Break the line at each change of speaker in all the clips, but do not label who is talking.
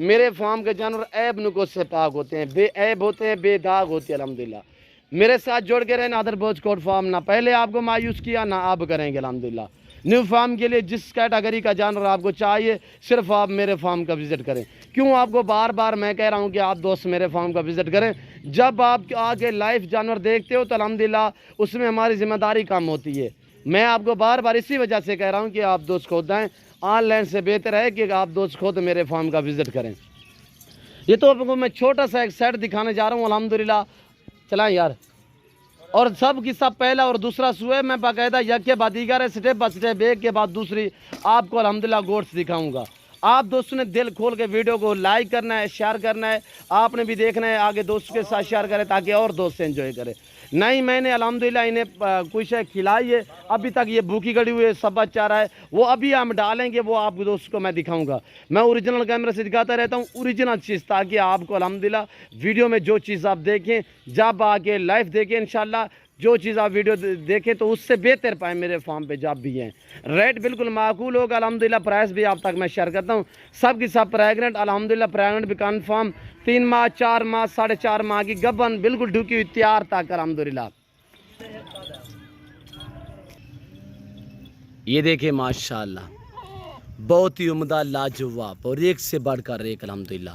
میرے فارم کے جانور عیب نقص سے پاک ہوتے ہیں, بے عیب ہوتے ہیں, بے داغ ہوتے ہیں الحمدللہ. میرے ساتھ جوڑ کے رہنا. ادر بوچ کوٹ فارم نہ پہلے آپ کو مایوس کیا نہ آپ کریں گے الحمدللہ. نیو فارم کے لیے جس کیٹیگری کا جانور آپ کو چاہیے صرف آپ میرے فارم کا وزٹ کریں. کیوں آپ کو بار بار میں کہہ رہا ہوں کہ آپ دوست میرے فارم کا وزٹ کریں. جب آپ آگے لائف جانور دیکھتے ہو تو الحمدللہ اس میں ہماری ذمہ داری کم ہوتی ہے. میں آپ کو بار بار اسی وجہ سے کہہ رہا ہوں کہ آپ دوست خود آئیں. آن لائن سے بہتر ہے کہ آپ دوست خود میرے فارم کا وزٹ کریں. یہ تو آپ کو میں چھوٹا سا ایک سیٹ دکھانے جا رہا ہوں الحمدللہ. چلائیں یار. اور سب کی سب پہلا اور دوسرا سو ہے. میں باقاعدہ یک کے بعد دیگر سٹیپ بائی سٹیپ ایک کے بعد دوسری آپ کو الحمدللہ گوٹس دکھاؤں گا. آپ دوستوں نے دل کھول کے ویڈیو کو لائک کرنا ہے, شیئر کرنا ہے. آپ نے بھی دیکھنا ہے آگے دوستوں کے ساتھ شیئر کریں تاکہ اور دوست سے انجوائے کریں. نہیں میں نے الحمدللہ انہیں کچھ کھلائی ہے, ابھی تک یہ بھوکی گڑی ہوئی ہے, سب بچہ رہا ہے. وہ ابھی ہم ڈالیں گے, وہ آپ دوستوں کو میں دکھاؤں گا. میں اوریجنل کیمرے سے دکھاتا رہتا ہوں اوریجنل چیز, تاکہ آپ کو الحمدللہ ویڈیو میں جو چیز آپ دیکھیں جب آ کے لائف دیکھیں انشاءاللہ جو چیز آپ ویڈیو دیکھیں تو اس سے بہتر پائیں میرے فارم پہ جب بھی ہیں. ریٹ بالکل معقول ہوگا الحمدللہ. پرائس بھی آپ تک میں شیئر کرتا ہوں. سب کی سب پریگننٹ الحمدللہ, پریگننٹ بھی کنفرم 3 ماہ 4 ماہ 4.5 ماہ کی گبن بالکل ڈھکی ہوئی تیار تک الحمدللہ. یہ دیکھیں ماشاءاللہ بہت ہی عمدہ لاجواب اور ایک سے بڑھ کر ایک الحمدللہ.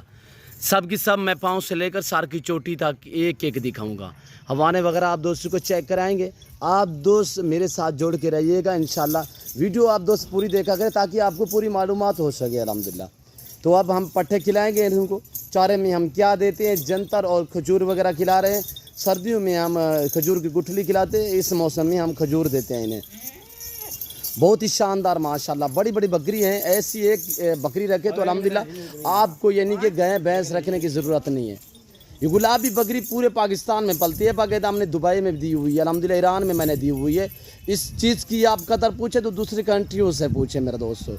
سب کی سب میں پاؤں سے لے کر سر کی چوٹی تک ایک ایک دکھاؤں گا. حوانے وغیرہ آپ دوستوں کو چیک کرائیں گے. آپ دوست میرے ساتھ جوڑ کے رہیے گا انشاءاللہ. ویڈیو آپ دوست پوری دیکھا کریں تاکہ آپ کو پوری معلومات ہو سکے الحمدللہ. تو اب ہم پٹھے کھلائیں گے ان کو. چارے میں ہم کیا دیتے ہیں, جنتر اور کھجور وغیرہ کھلا رہے ہیں. سردیوں میں ہم کھجور کی گٹھلی کھلاتے ہیں, اس موسم میں ہم کھجور دیتے ہیں انہیں. بہت ہی شاندار ماشاءاللہ بڑی بڑی بکری ہیں. ایسی ایک بکری رکھے تو الحمدللہ آپ کو یعنی کہ گائے بھینس رکھنے کی ضرورت نہیں ہے. یہ گلابی بکری پورے پاکستان میں پلتی ہے. باقاعدہ ہم نے دبئی میں دی ہوئی ہے الحمدللہ, ایران میں نے دی ہوئی ہے. اس چیز کی آپ قدر پوچھیں تو دوسری کنٹریوں سے پوچھیں میرے دوستو.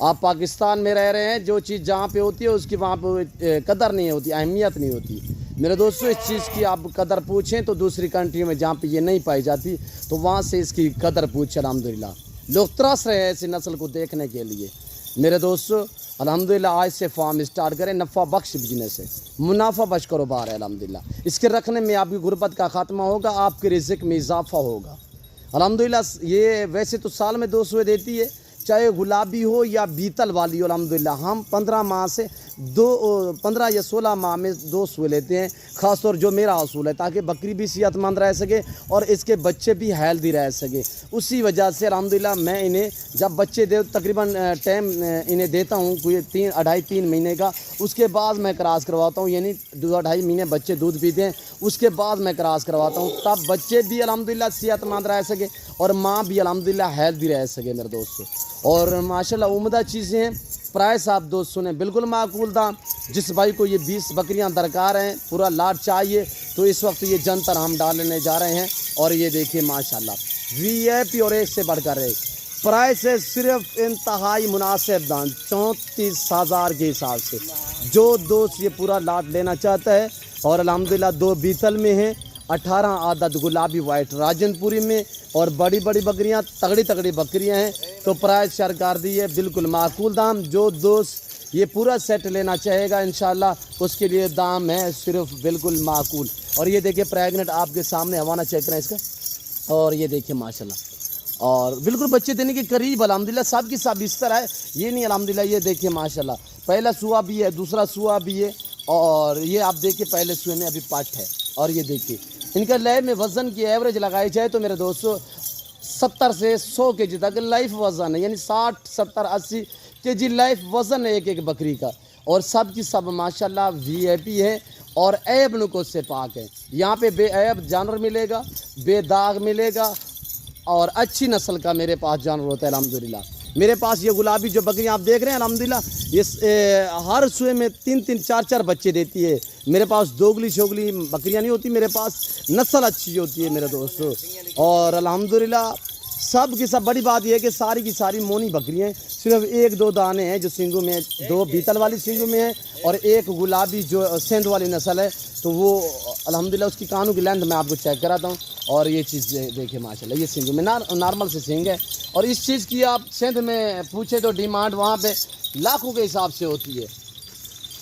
آپ پاکستان میں رہ رہے ہیں, جو چیز جہاں پہ ہوتی ہے اس کی وہاں پہ قدر نہیں ہوتی, اہمیت نہیں ہوتی میرے دوستو. اس چیز کی آپ قدر پوچھیں تو دوسری کنٹری میں جہاں پہ یہ نہیں پائی جاتی تو وہاں سے اس کی قدر پوچھیں الحمدللہ. لوگ ترس رہے ہیں ایسی نسل کو دیکھنے کے لیے میرے دوستو. الحمدللہ آج سے فارم اسٹارٹ کریں. نفع بخش بزنس ہے, منافع بخش کاروبار ہے الحمدللہ. اس کے رکھنے میں آپ کی غربت کا خاتمہ ہوگا, آپ کے رزق میں اضافہ ہوگا الحمدللہ. یہ ویسے تو سال میں 2 سوئے دیتی ہے, چاہے گلابی ہو یا بیتل والی ہو الحمدللہ. ہم 15 ماہ سے 15 یا 16 ماہ میں 2 سوئے لیتے ہیں, خاص طور جو میرا اصول ہے, تاکہ بکری بھی صحت مند رہ سکے اور اس کے بچے بھی ہیلدی رہ سکے. اسی وجہ سے الحمدللہ میں انہیں جب بچے دے تقریباً ٹائم انہیں دیتا ہوں کوئی 2.5-3 مہینے کا, اس کے بعد میں کراس کرواتا ہوں. یعنی 2-2.5 مہینے بچے دودھ پیتے ہیں, اس کے بعد میں کراس کرواتا ہوں, تب بچے بھی الحمدللہ صحت مند رہ سکے اور ماں بھی الحمدللہ ہیلدی رہ سکے میرے دوستوں. اور ماشاءاللہ عمدہ چیزیں ہیں. پرائس آپ دوست سنیں بالکل معقول دام. جس بھائی کو یہ 20 بکریاں درکار ہیں, پورا لاٹ چاہیے, تو اس وقت یہ جنتر ہم ڈالنے جا رہے ہیں. اور یہ دیکھیے ماشاءاللہ وی آئی پی اور ایک سے بڑھ کر ایک. پرائس ہے صرف انتہائی مناسب دام 34,000 کے حساب سے. جو دوست یہ پورا لاٹ لینا چاہتا ہے, اور الحمدللہ 2 بیتل میں ہیں, 18 عدد گلابی وائٹ راجن پوری میں, اور بڑی بڑی بکریاں تگڑی بکریاں ہیں, تو پرائس شیئر کر دی ہے بالکل معقول دام. جو دوست یہ پورا سیٹ لینا چاہے گا انشاءاللہ اس کے لیے دام ہے صرف بالکل معقول. اور یہ دیکھیں پریگننٹ آپ کے سامنے حوانہ چیک کریں اس کا. اور یہ دیکھیں ماشاءاللہ اور بالکل بچے دینے کے قریب الحمدللہ. سب کی سب اس طرح ہے, یہ نہیں الحمدللہ. یہ دیکھیں ماشاءاللہ پہلا سوا بھی ہے, دوسرا سوا بھی ہے, اور یہ آپ دیکھیں پہلے سوئے میں ابھی پٹ ہے. اور یہ دیکھیے ان کا لے میں وزن کی ایوریج لگائی جائے تو میرے دوستو 70 سے 100 کے جی تک لائف وزن ہے. یعنی 60 70 80 کے جی لائف وزن ہے ایک بکری کا. اور سب کی سب ماشاءاللہ وی آئی پی ہے اور عیب نقص سے پاک ہے. یہاں پہ بے عیب جانور ملے گا, بے داغ ملے گا, اور اچھی نسل کا میرے پاس جانور ہوتا ہے الحمدللہ. میرے پاس یہ گلابی جو بکریاں آپ دیکھ رہے ہیں الحمدللہ, یہ ہر سوئے میں 3-3 4-4 بچے دیتی ہے. میرے پاس دوگلی شوگلی بکریاں نہیں ہوتی, میرے پاس نسل اچھی ہوتی ہے میرے دوستو. اور الحمدللہ سب کی سب بڑی بات یہ ہے کہ ساری کی ساری مونی بکریاں ہیں. صرف 1-2 دانے ہیں جو سنگوں میں, 2 بیتل والی سنگوں میں ہیں, اور ایک گلابی جو سندھ والی نسل ہے, تو وہ الحمدللہ اس کی کانوں کی لینتھ میں آپ کو چیک کراتا ہوں. اور یہ چیز دیکھیں ماشاءاللہ یہ سنگوں میں نارمل سے سنگ ہے. اور اس چیز کی آپ سندھ میں پوچھیں تو ڈیمانڈ وہاں پہ لاکھوں کے حساب سے ہوتی ہے.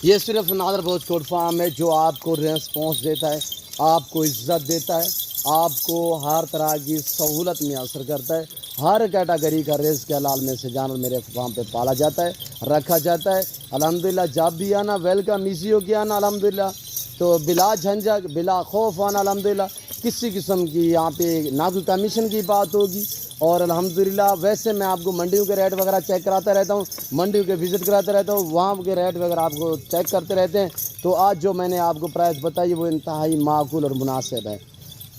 یہ صرف نادر بلوچ کوٹ فارم ہے جو آپ کو ریسپانس دیتا ہے، آپ کو عزت دیتا ہے، آپ کو ہر طرح کی سہولت میسر کرتا ہے۔ ہر کیٹاگری کا رزق حلال میں سے جانور میرے فارم پہ پالا جاتا ہے، رکھا جاتا ہے۔ الحمدللہ جب بھی آنا ویلکم، ایزی ہو کے آنا الحمدللہ، تو بلا جھنجھٹ بلا خوف آنا الحمدللہ۔ کسی قسم کی یہاں پہ نہ کوئی کمیشن کی بات ہوگی، اور الحمدللہ ویسے میں آپ کو منڈیوں کے ریٹ وغیرہ چیک کراتا رہتا ہوں، منڈیوں کے وزٹ کراتا رہتا ہوں، وہاں کے ریٹ وغیرہ آپ کو چیک کرتے رہتے ہیں۔ تو آج جو میں نے آپ کو پرائس بتائی وہ انتہائی معقول اور مناسب ہے۔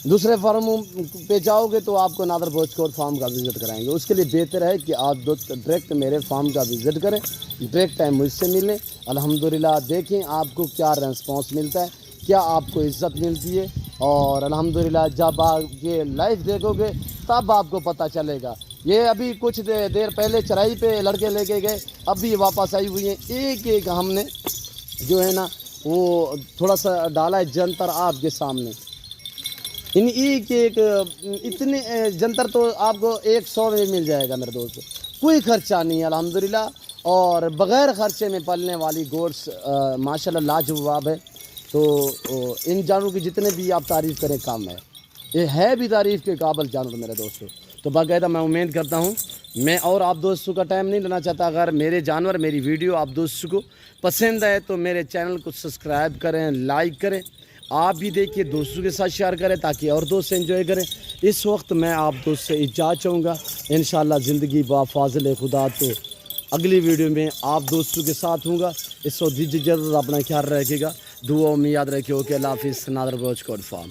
دوسرے فارموں پہ جاؤ گے تو آپ کو نادر بلوچ کوٹ فارم کا وزٹ کرائیں گے، اس کے لیے بہتر ہے کہ آپ ڈائریکٹ میرے فارم کا وزٹ کریں، ڈائریکٹ ٹائم مجھ سے ملیں۔ الحمدللہ دیکھیں آپ کو کیا ریسپانس ملتا ہے، کیا آپ کو عزت ملتی ہے، اور الحمدللہ جب آپ یہ لائف دیکھو گے تب آپ کو پتہ چلے گا۔ یہ ابھی کچھ دیر پہلے چرائی پہ لڑکے لے کے گئے، اب بھی واپس آئی ہوئی ہیں۔ ایک ایک ہم نے جو ہے نا وہ تھوڑا سا ڈالا ہے جنتر آپ کے سامنے، ان ایک ایک اتنے جنتر تو آپ کو 100 میں مل جائے گا میرے دوستو، کوئی خرچہ نہیں ہے الحمدللہ، اور بغیر خرچے میں پلنے والی گوٹس ماشاءاللہ لاجواب ہے۔ تو ان جانوروں کی جتنے بھی آپ تعریف کریں کم ہے، یہ ہے بھی تعریف کے قابل جانور میرے دوستو۔ تو باقاعدہ میں امید کرتا ہوں، میں اور آپ دوستوں کا ٹائم نہیں لینا چاہتا، اگر میرے جانور میری ویڈیو آپ دوستوں کو پسند ہے تو میرے چینل کو سبسکرائب کریں، لائک کریں، آپ بھی دیکھیے دوستوں کے ساتھ شیئر کریں تاکہ اور دوست انجوائے کریں۔ اس وقت میں آپ دوست سے اجازت چاہوں گا، انشاءاللہ زندگی با فاضل خدا تو اگلی ویڈیو میں آپ دوستوں کے ساتھ ہوں گا۔ اس وقت ضرور اپنا خیال رکھے گا، دعاؤں میں یاد رکھے۔ اوکے، اللہ حافظ، نادر بلوچ کوٹ فارم۔